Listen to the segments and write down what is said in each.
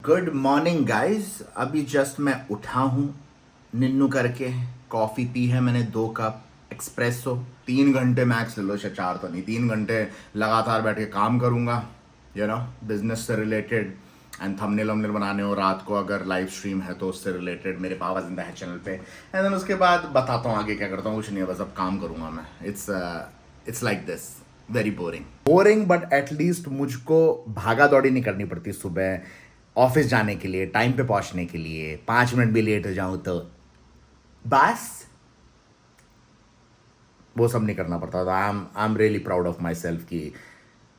Good morning guys. अभी just मैं उठा हूँ निन्नू करके। कॉफ़ी पी है मैंने 2 कप एक्सप्रेसो। 3 घंटे मैक्स ले लो, शायद 4 तो नहीं, 3 घंटे लगातार बैठ के काम करूँगा बिजनेस से रिलेटेड। एंड थंबनेल वंबनेल बनाने हो रात को, अगर लाइव स्ट्रीम है तो उससे रिलेटेड मेरे पापा जिंदा है चैनल पे। एंड देन उसके बाद बताता हूँ आगे क्या करता हूँ। कुछ नहीं है, बस अब काम करूँगा मैं। It's like this, very boring but at least मुझको भागा दौड़ी नहीं करनी पड़ती सुबह ऑफिस जाने के लिए, टाइम पे पहुंचने के लिए। 5 मिनट भी लेट हो जाऊं तो बस वो सब नहीं करना पड़ता। तो I am really proud of myself कि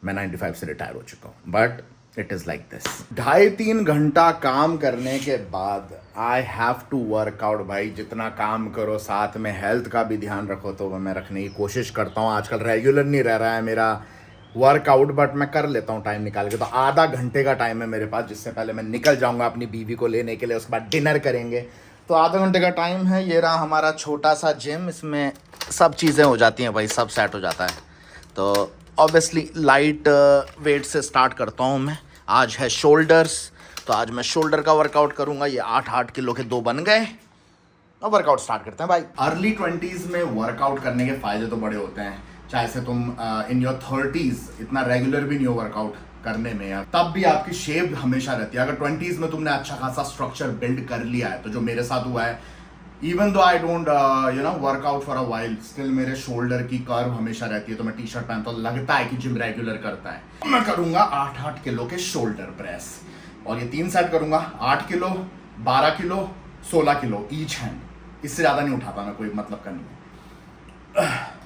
मैं 95 से रिटायर हो चुका हूं। But it is like this. 2.5-3 घंटा काम करने के बाद I have to work out. भाई जितना काम करो साथ में हेल्थ का भी ध्यान रखो, तो मैं रखने की कोशिश करता हूँ। आजकल रेगुलर नहीं रह रहा है मेरा वर्कआउट, बट मैं कर लेता हूँ टाइम निकाल के। तो आधा घंटे का टाइम है मेरे पास, जिससे पहले मैं निकल जाऊँगा अपनी बीवी को लेने के लिए। उसके बाद डिनर करेंगे, तो आधा घंटे का टाइम है। ये रहा हमारा छोटा सा जिम, इसमें सब चीज़ें हो जाती हैं भाई, सब सेट हो जाता है। तो ऑब्वियसली लाइट वेट से स्टार्ट करता हूँ मैं। आज है शोल्डर्स, तो आज मैं शोल्डर का वर्कआउट करूँगा। ये 8-8 किलो के 2 बन गए। अब वर्कआउट स्टार्ट करते हैं भाई। अर्ली 20s में वर्कआउट करने के फ़ायदे तो बड़े होते हैं, चाहे से तुम इन योर 30s इतना रेगुलर भी नहीं हो वर्कआउट करने में यार, तब भी आपकी शेप हमेशा रहती है। अगर 20s में तुमने अच्छा खासा स्ट्रक्चर बिल्ड कर लिया है, तो जो मेरे साथ हुआ है, even though I don't workout for a while, still मेरे शोल्डर की कर्व हमेशा रहती है। तो मैं टी शर्ट पहनता हूँ, लगता है कि जिम रेगुलर करता है। मैं करूंगा 8-8 किलो के शोल्डर प्रेस, और ये 3 सेट करूंगा। 8 kilo, 12 kilo, 16 kilo each hand. इससे ज़्यादा नहीं उठाता मैं, कोई मतलब का नहीं है।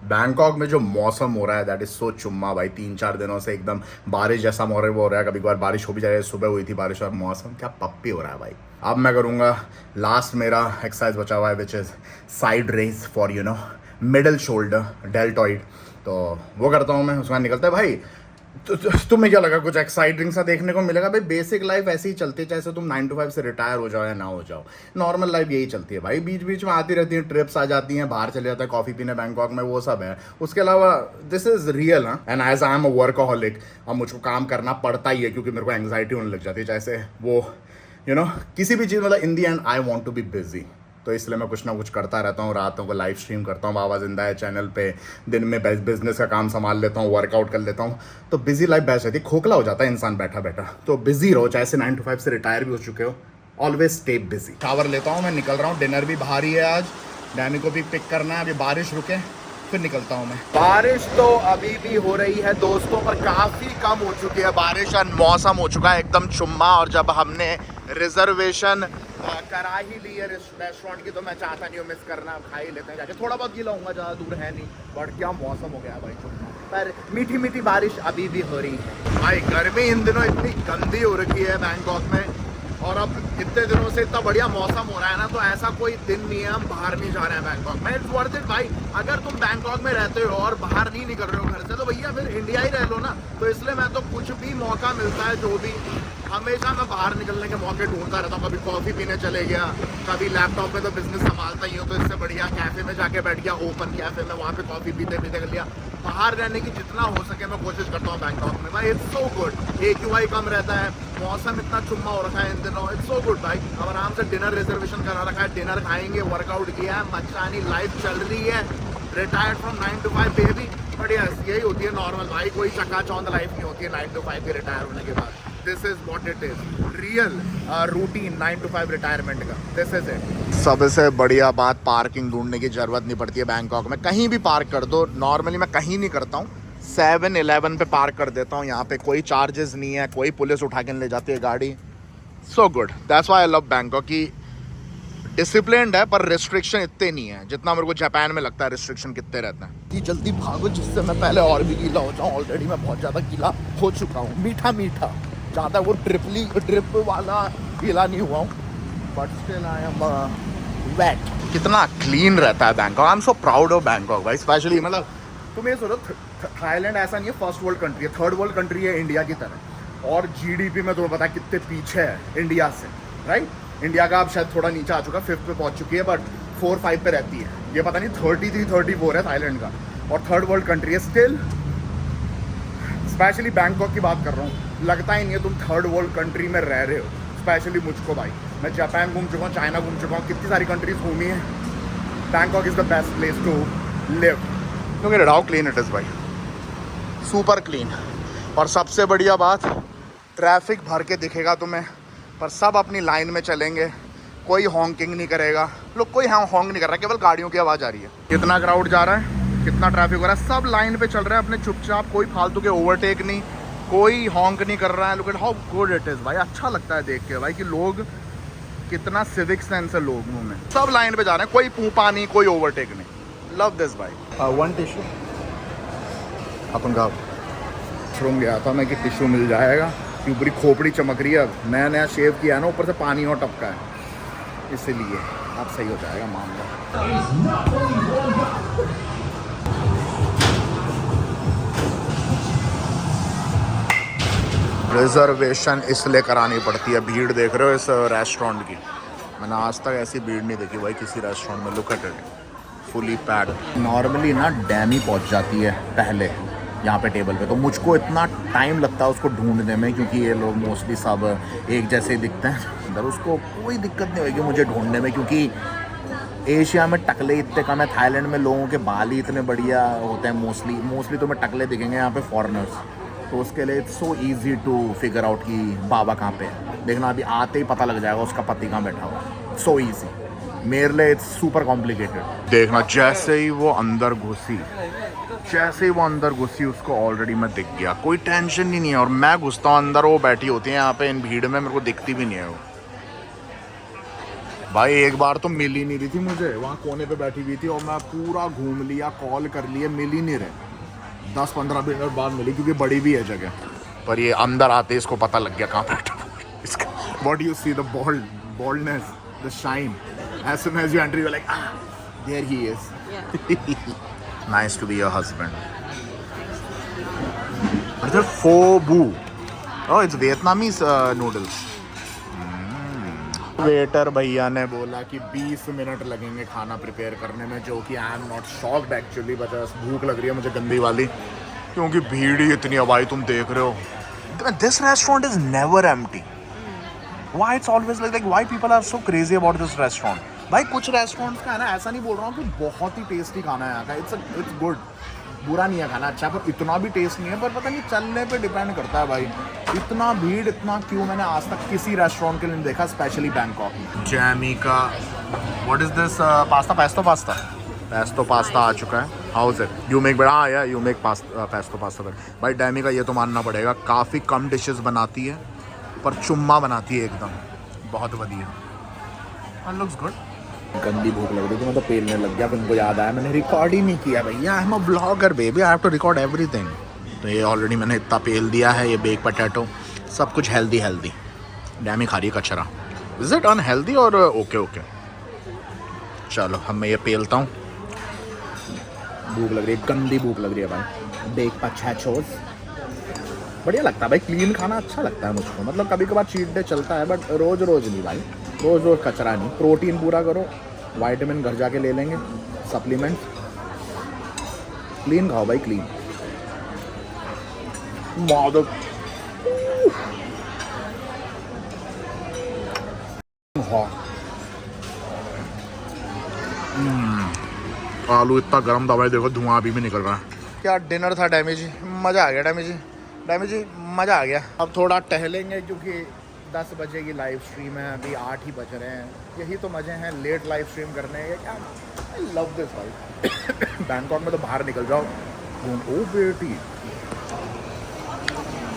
बैंकॉक में जो मौसम हो रहा है दैट इज सो चुम्मा भाई। 3-4 दिनों से एकदम बारिश जैसा मौसम हो रहा है। कभी कभार बारिश हो भी जाए, सुबह हुई थी बारिश, और मौसम क्या पप्पी हो रहा है भाई। अब मैं करूँगा लास्ट मेरा एक्सरसाइज बचा हुआ है, which is side raise for middle shoulder deltoid. तो वो करता हूँ मैं, उसके बाद निकलता है भाई। तुम्हें क्या लगा कुछ एक्साइटिंग सा देखने को मिलेगा? भाई बेसिक लाइफ ऐसे ही चलती है, चाहे तुम 9 to 5 से रिटायर हो जाओ या ना हो जाओ। नॉर्मल लाइफ यही चलती है भाई। बीच बीच में आती रहती है, ट्रिप्स आ जाती हैं, बाहर चले जाता है कॉफ़ी पीने बैंकॉक में, वो सब है। उसके अलावा this is real. And as I am a workaholic, अब मुझको काम करना पड़ता ही है, क्योंकि मेरे को एंग्जाइटी होने लग जाती है। जैसे वो किसी भी चीज़, मतलब in the end I want to be busy. तो इसलिए मैं कुछ ना कुछ करता रहता हूँ। रातों को लाइव स्ट्रीम करता हूँ बाबा जिंदा है चैनल पे। दिन में बिजनेस का काम संभाल लेता हूँ, वर्कआउट कर लेता हूँ। तो बिजी लाइफ बेस्ट रहती है। खोखला हो जाता है इंसान बैठा बैठा। तो बिजी रहो, चाहे से 9 to 5 से रिटायर भी हो चुके हो, ऑलवेज स्टे बिजी। शावर लेता हूँ, मैं निकल रहा हूँ। डिनर भी बाहर ही है आज, डैमी को भी पिक करना है। अभी बारिश रुके फिर निकलता हूँ मैं। बारिश तो अभी भी हो रही है दोस्तों, पर काफ़ी कम हो चुकी है बारिश, और मौसम हो चुका है एकदम चुम्मा। और जब हमने रिजर्वेशन करा ही ली है रेस्टोरेंट की, तो मैं चाहता नहीं हूँ मिस करना। खा ही लेते हैं जाके, थोड़ा बहुत गीला होऊंगा, ज़्यादा दूर है नहीं। बट क्या मौसम हो गया भाई चुम्मा। पर मीठी मीठी बारिश अभी भी हो रही है भाई। गर्मी इन दिनों इतनी गंदी हो रखी है बैंकॉक में, और अब इतने दिनों से इतना बढ़िया मौसम हो रहा है ना, तो ऐसा कोई दिन नहीं है हम बाहर नहीं जा रहे हैं बैंकॉक में। इट्स वर्थ इट भाई। अगर तुम बैंकॉक में रहते हो और बाहर नहीं निकल रहे हो घर से, तो भैया फिर इंडिया ही रह लो ना। तो इसलिए मैं तो कुछ भी मौका मिलता है, जो भी, हमेशा मैं बाहर निकलने के मौके ढूंढता रहता हूँ। कभी कॉफ़ी पीने चले गया, कभी लैपटॉप पे तो बिजनेस संभालता ही हूँ, तो इससे बढ़िया कैफ़े में जाके बैठ गया, ओपन कैफ़े में, वहाँ पे कॉफ़ी पीते पीते कर लिया। बाहर रहने की जितना हो सके मैं कोशिश करता हूँ बैंकॉक में भाई। It's so good. AQI कम रहता है, मौसम इतना चुम्मा हो रखा है इन दिनों। इट्स सो गुड भाई। अब आराम से डिनर रिजर्वेशन करा रखा है, डिनर खाएंगे, वर्कआउट किया है, मचानी लाइफ चल रही है। Retired from 9 to 5 baby. But yes, यही होती है नॉर्मल भाई। कोई चकाचौंध लाइफ नहीं होती है 9 to 5 के रिटायर होने के बाद। This is what it is, real routine 9 to 5 retirement का। This is it. सबसे बढ़िया बात, पार्किंग ढूंढने की जरूरत नहीं पड़ती है बैंकॉक में। कहीं भी पार्क कर दो। नॉर्मली मैं कहीं नहीं करता हूँ, 7-11 पे पार्क कर देता हूँ। यहाँ पे कोई चार्जेस नहीं है, कोई पुलिस उठा के ले जाती है गाड़ी। So good, that's why I love Bangkok की डिसिप्लिन्ड है, पर रिस्ट्रिक्शन इतने नहीं है जितना मेरे को जापान में लगता है रिस्ट्रिक्शन कितने रहते हैं। जल्दी भागो जिससे मैं पहले और भी गीला हो जाऊँ। ऑलरेडी मैं बहुत ज़्यादा गीला हो चुका हूँ। मीठा मीठा, ज़्यादा वो ड्रिप वाला गीला नहीं हुआ हूँ, but still I am wet. कितना क्लीन रहता है Bangkok. I am so proud of Bangkok भाई। स्पेशली मतलब तुम ये सोचो, थाईलैंड ऐसा नहीं है फर्स्ट वर्ल्ड कंट्री है, थर्ड वर्ल्ड कंट्री है इंडिया की तरह। और GDP में तुम्हें पता है कितने पीछे है इंडिया से, राइट? इंडिया का अब शायद थोड़ा नीचे आ चुका है, 5th पे पहुंच चुकी है, बट 34-35 पे रहती है, ये पता नहीं 33-34 है थाईलैंड का, और थर्ड वर्ल्ड कंट्री है स्टिल। स्पेशली बैंकॉक की बात कर रहा हूँ, लगता ही नहीं है तुम थर्ड वर्ल्ड कंट्री में रह रहे हो। स्पेशली मुझको भाई, मैं जापान घूम चुका हूँ, चाइना घूम चुका हूँ, कितनी सारी कंट्रीज घूमी है। Bangkok is the best place to live, क्योंकि हाउ क्लीन इट इज़ भाई, सुपर क्लीन। और सबसे बढ़िया बात, ट्रैफिक भर के दिखेगा तुम्हें, पर सब अपनी लाइन में चलेंगे, कोई हॉन्किंग नहीं करेगा। लोग कोई हॉन्क नहीं कर रहा, केवल गाड़ियों की आवाज़ आ रही है। कितना क्राउड जा रहा है, कितना ट्रैफिक हो रहा है, सब लाइन पे चल रहे हैं अपने चुपचाप, कोई फालतू के ओवरटेक नहीं, कोई हॉन्क नहीं कर रहा है। Look at how good it is भाई, अच्छा लगता है देख के भाई कि लोग कितना सिविक सेंस है लोगों में, सब लाइन पे जा रहे हैं, कोई पूपा नहीं, कोई ओवरटेक नहीं। लव दिस भाई। वन टिश्यू अपन का रूम गया था मैं कि टिश्यू मिल जाएगा, कि पूरी खोपड़ी चमक रही है, अब नया नया शेव किया है ना, ऊपर से पानी और टपका है, इसीलिए अब सही हो जाएगा मामला। रिजर्वेशन इसलिए करानी पड़ती है, भीड़ देख रहे हो इस रेस्टोरेंट की, मैंने आज तक ऐसी भीड़ नहीं देखी भाई किसी रेस्टोरेंट में। Look at it, fully packed. Normally ना डैमी पहुंच जाती है पहले यहाँ पे टेबल पे, तो मुझको इतना टाइम लगता है उसको ढूंढने में, क्योंकि ये लोग मोस्टली सब एक जैसे ही दिखते हैं अंदर, उसको कोई दिक्कत नहीं होगी मुझे ढूंढने में, क्योंकि एशिया में टकले इतने कम है, थाईलैंड में लोगों के बाल ही इतने बढ़िया होते हैं, मोस्टली तुम्हें टकले दिखेंगे यहाँ पे फॉरेनर्स, तो उसके लिए it's so easy to figure out कि बाबा कहाँ पे है। देखना अभी आते ही पता लग जाएगा उसका पति कहाँ बैठा हुआ, सो ईजी। मेरे लिए इट्स सुपर कॉम्प्लिकेटेड। देखना जैसे ही वो अंदर घुसी, उसको ऑलरेडी मैं दिख गया, कोई टेंशन ही नहीं है। और मैं घुसता हूँ अंदर, वो बैठी होती है यहाँ पे इन भीड़ में, मेरे को दिखती भी नहीं है वो भाई। एक बार तो मिल ही नहीं रही थी मुझे, वहाँ कोने पे बैठी हुई थी, और मैं पूरा घूम लिया, कॉल कर लिए, मिल ही नहीं रहे। 10-15 मिनट बाद मिली, क्योंकि बड़ी भी है जगह, पर ये अंदर आते इसको पता लग गया कहाँ बैठा इसका। What you see, the boldness, the shine. As soon as you enter, you're like, there he is. Yeah. Nice to be your husband. What is it? Pho bu. Oh, it's Vietnamese noodles. Waiter भैया ने बोला कि 20 minute लगेंगे खाना prepare करने में, जो कि I am not shocked actually, बस भूख लग रही है मुझे गंदी वाली, क्योंकि भीड़ ही इतनी है भाई, तुम देख रहे हो। This restaurant is never empty. Why it's always like why people are so crazy about this restaurant? भाई कुछ रेस्टोरेंट्स का है ना, ऐसा नहीं बोल रहा हूँ कि बहुत ही टेस्टी खाना है यहाँ का, इट्स गुड, बुरा नहीं है खाना, अच्छा, पर इतना भी टेस्ट नहीं है, पर पता नहीं चलने पे डिपेंड करता है भाई। इतना भीड़ इतना क्यों, मैंने आज तक किसी रेस्टोरेंट के लिए नहीं देखा, स्पेशली बैंकॉक में। जैमी का what is this pesto pasta आ चुका है। How is it? You make बड़ा या यू मेक पेस्टो पास्ता भाई। डैमी का ये तो मानना पड़ेगा, काफ़ी कम डिशेस बनाती है, पर चुम्मा बनाती है एकदम, बहुत बढ़िया। Looks good. गंदी भूख लग रही थी, मैं तो पेलने लग गया, फिर उनको याद आया मैंने रिकॉर्ड ही नहीं किया भैया, I am a blogger baby, I have to record everything. तो ये ऑलरेडी मैंने इतना पेल दिया है, ये बेक पोटैटो, सब कुछ हेल्दी। डैमी खा रही है कचरा। इज इट अनहेल्दी और ओके? चलो हम मैं ये पेलता हूँ, भूख लग रही है, गंदी भूख लग रही है भाई। बेक पोटैटोस बढ़िया लगता है भाई, क्लीन खाना अच्छा लगता है मुझको, मतलब कभी कभार चीट डे चलता है, बट रोज़ नहीं भाई, रोज़ कचरा नहीं, प्रोटीन पूरा करो, विटामिन घर जाके ले लेंगे, सप्लीमेंट, क्लीन खाओ भाई, क्लीन। आलू इतना गर्म था भाई, देखो धुआं अभी भी निकल रहा है। क्या डिनर था डैमी जी, मज़ा आ गया डैमी जी मज़ा आ गया। अब थोड़ा टहलेंगे, क्योंकि 10 बजे की लाइव स्ट्रीम है, अभी 8 ही बज रहे हैं, यही तो मज़े हैं लेट लाइव स्ट्रीम करने के। क्या आई लव दिस भाई। बैंकॉक में तो बाहर निकल जाओ, ओ बेटी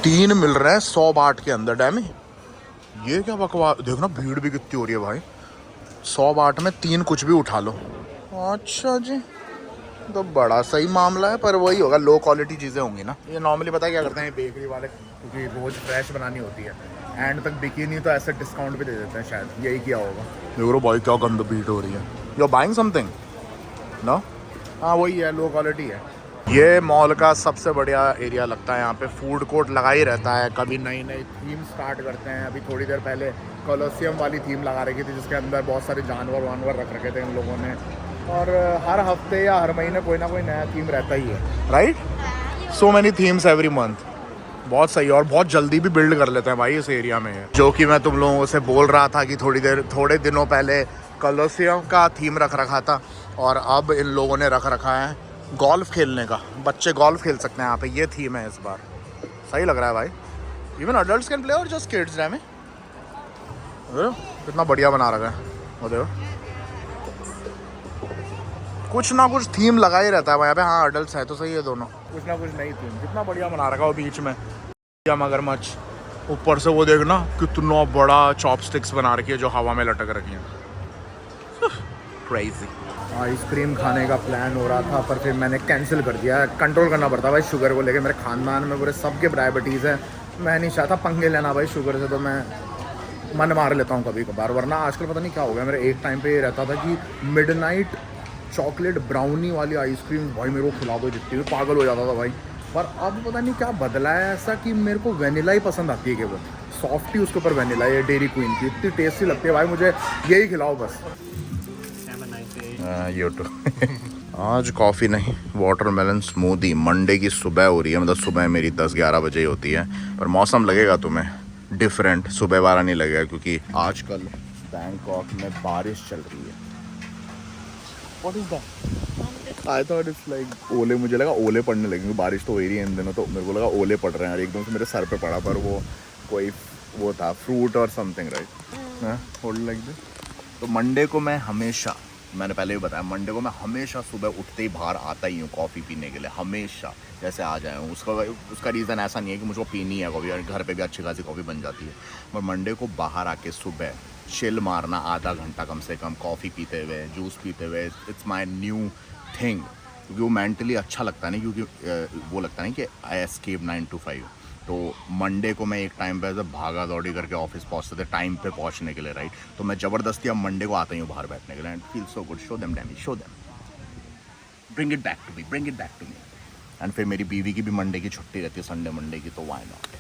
3 मिल रहे हैं 100 बाट के अंदर। डैमी ये क्या बकवास, देखो ना भीड़ भी कितनी हो रही है भाई, 100 बाट में 3 कुछ भी उठा लो। अच्छा जी, तो बड़ा सही मामला है, पर वही होगा, लो क्वालिटी चीज़ें होंगी ना। ये नॉर्मली पता क्या करते हैं बेकरी वाले, क्योंकि रोज़ फ्रेश बनानी होती है, एंड तक बिकी नहीं तो ऐसे डिस्काउंट भी दे देते हैं, शायद यही किया होगा। देखो भाई क्या गंद भीड़ हो रही है। You are buying something? No, हाँ वही है, लो क्वालिटी है, ये मॉल का सबसे बढ़िया एरिया लगता है। यहाँ पे फूड कोर्ट लगा ही रहता है, कभी नई नई थीम स्टार्ट करते हैं। अभी थोड़ी देर पहले कोलोसियम वाली थीम लगा रखी थी, जिसके अंदर बहुत सारे जानवर वानवर रख रखे थे इन लोगों ने। और हर हफ्ते या हर महीने कोई ना कोई नया थीम रहता ही है, right? So many themes every month. बहुत सही, और बहुत जल्दी भी बिल्ड कर लेते हैं भाई इस एरिया में। जो कि मैं तुम लोगों से बोल रहा था कि थोड़े दिनों पहले कोलोसियम का थीम रख रखा था, और अब इन लोगों ने रख रखा है गोल्फ खेलने का। बच्चे गोल्फ खेल सकते हैं यहाँ पे, ये थीम है इस बार। सही लग रहा है भाई। इवन अडल्ट्स कैन प्ले और जस्ट किड्स में। कितना बढ़िया बना रखा है वो, देखो। कुछ ना कुछ थीम लगा ही रहता है यहाँ पे। हाँ अडल्ट्स है तो सही है दोनों, कुछ ना कुछ नई थीम। कितना बढ़िया बना रखा है वो बीच में मगरमच्छ। ऊपर से वो देखना कितना बड़ा चॉपस्टिक्स बना रखी है जो हवा में लटक रखी है। क्रेजी। आइसक्रीम खाने का प्लान हो रहा था, पर फिर मैंने कैंसिल कर दिया। कंट्रोल करना पड़ता भाई शुगर को लेके। मेरे खानदान में पूरे सबके डायबिटीज़ है। मैं नहीं चाहता पंगे लेना भाई शुगर से, तो मैं मन मार लेता हूँ कभी कभार। वरना आजकल पता नहीं क्या हो गया, मेरे एक टाइम पे ये रहता था कि मिडनाइट चॉकलेट ब्राउनी वाली आइसक्रीम भाई मेरे को खिला दो जितनी भी, पागल हो जाता था भाई। पर अब पता नहीं क्या बदला है ऐसा कि मेरे को वेनिला ही पसंद आती है। केवल सॉफ्टी उसके ऊपर वेनिला, ये डेयरी क्वीन की इतनी टेस्टी लगती है भाई, मुझे यही खिलाओ बस। आज कॉफ़ी नहीं, वाटरमेलन स्मूदी। मंडे की सुबह हो रही है, मतलब सुबह मेरी 10-11 बजे ही होती है। पर मौसम लगेगा तुम्हें डिफरेंट, सुबह वाला नहीं लगेगा, क्योंकि आजकल बैंकॉक में बारिश चल रही है। What is that? I thought it's like ओले। मुझे लगा ओले पड़ने लगेंगे, बारिश तो हो ही रही है इन दिनों, तो मेरे को लगा ओले पड़ रहे हैं। एकदम से मेरे सर पे पड़ा, पर वो कोई वो था फ्रूट और something, right? Hold like this. तो मंडे को मैं हमेशा, मैंने पहले भी बताया, मंडे को मैं हमेशा सुबह उठते ही बाहर आता ही हूँ कॉफ़ी पीने के लिए, हमेशा। जैसे आ जाए हूँ, उसका रीज़न ऐसा नहीं है कि मुझको पीनी है कॉफ़ी, और घर पे भी अच्छी खासी कॉफ़ी बन जाती है। पर मंडे को बाहर आके सुबह चिल मारना आधा घंटा कम से कम, कॉफ़ी पीते हुए, जूस पीते हुए, इट्स माई न्यू थिंग। क्योंकि वो मेंटली अच्छा लगता नहीं, क्योंकि वो लगता नहीं कि आई एस्केप 9 to 5। तो मंडे को मैं एक टाइम पे ऐसे भागा दौड़ी करके ऑफिस पहुंचते थे टाइम पे पहुंचने के लिए, राइट? तो मैं ज़बरदस्ती अब मंडे को आता ही हूँ बाहर बैठने के लिए। And feel so good. Show them डैमी, show them, bring it back to me, bring it back to me. And फिर मेरी बीवी की भी मंडे की छुट्टी रहती है, संडे मंडे की, तो व्हाई नॉट।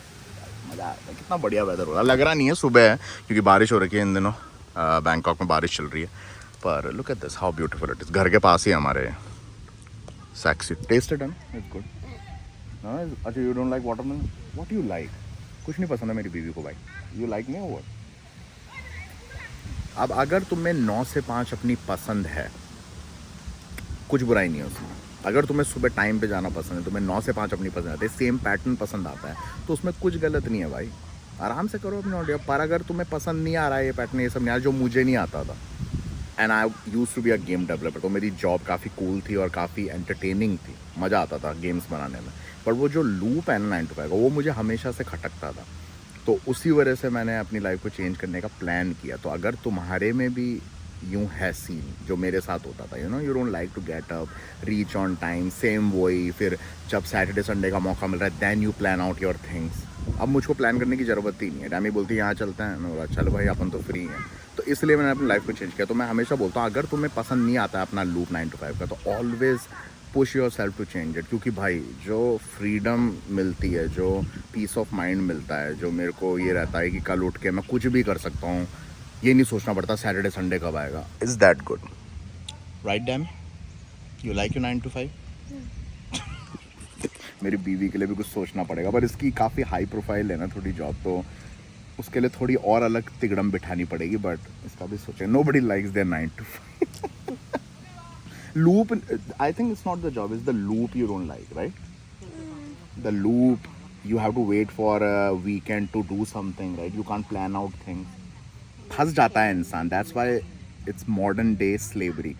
मज़ा आता है। कितना बढ़िया वेदर हो रहा है, लग रहा नहीं है सुबह है, क्योंकि बारिश हो रही है इन दिनों। बैंकॉक में बारिश चल रही है, पर look at this how beautiful it is. घर के पास ही हमारे सैक्सी। टेस्टेड है, इट्स गुड। अच्छा, you don't like watermelon? What you like? कुछ नहीं पसंद है मेरी बीवी को भाई। You like me over? अब अगर तुम्हें 9 से 5 अपनी पसंद है, कुछ बुराई नहीं है उसमें। अगर तुम्हें सुबह टाइम पे जाना पसंद है, तुम्हें 9 से 5 अपनी पसंद आती है, सेम पैटर्न पसंद आता है, तो उसमें कुछ गलत नहीं है भाई। आराम से करो अपने ऑडियो। पर अगर तुम्हें पसंद नहीं आ रहा है ये पैटर्न, ये सब नहीं आ रहा, जो मुझे नहीं आता था, and I use to be a game developer, तो मेरी जॉब काफ़ी कूल थी और काफ़ी एंटरटेनिंग थी, मज़ा आता था गेम्स बनाने में। पर वो जो लूप है ना 9 to 5 का, वो मुझे हमेशा से खटकता था। तो उसी वजह से मैंने अपनी लाइफ को चेंज करने का प्लान किया। तो अगर तुम्हारे में भी यूँ है सीन जो मेरे साथ होता था, you don't like to get up, reach on time, same वही, फिर जब सैटरडे संडे का मौका मिल रहा है then you plan out your things. अब मुझको प्लान करने की ज़रूरत ही नहीं है। डैमी बोलती है यहाँ चलते हैं, मैं बोला चल भाई अपन तो फ्री हैं। तो इसलिए मैंने अपनी लाइफ को चेंज किया। तो मैं हमेशा बोलता हूँ, अगर तुम्हें पसंद नहीं आता है अपना लूप 9 to 5 का, तो always push yourself to change it. क्योंकि भाई जो फ्रीडम मिलती है, जो पीस ऑफ माइंड मिलता है, जो मेरे को ये रहता है कि कल उठ के मैं कुछ भी कर सकता हूँ, ये नहीं सोचना पड़ता सैटरडे संडे कब आएगा, is that good, right dam? You like you 9 to 5? मेरी बीवी के लिए भी कुछ सोचना पड़ेगा, पर इसकी काफ़ी हाई प्रोफाइल है ना थोड़ी जॉब, तो उसके लिए थोड़ी और अलग तिगड़म बिठानी पड़ेगी। बट इसका भी सोचें, nobody likes there 9 to 5 loop. I think it's not the job, it's the loop you don't like, right? The loop, you have to wait for a weekend to do something, right? You can't plan out things. फंस जाता है इंसान, that's why it's modern day slavery.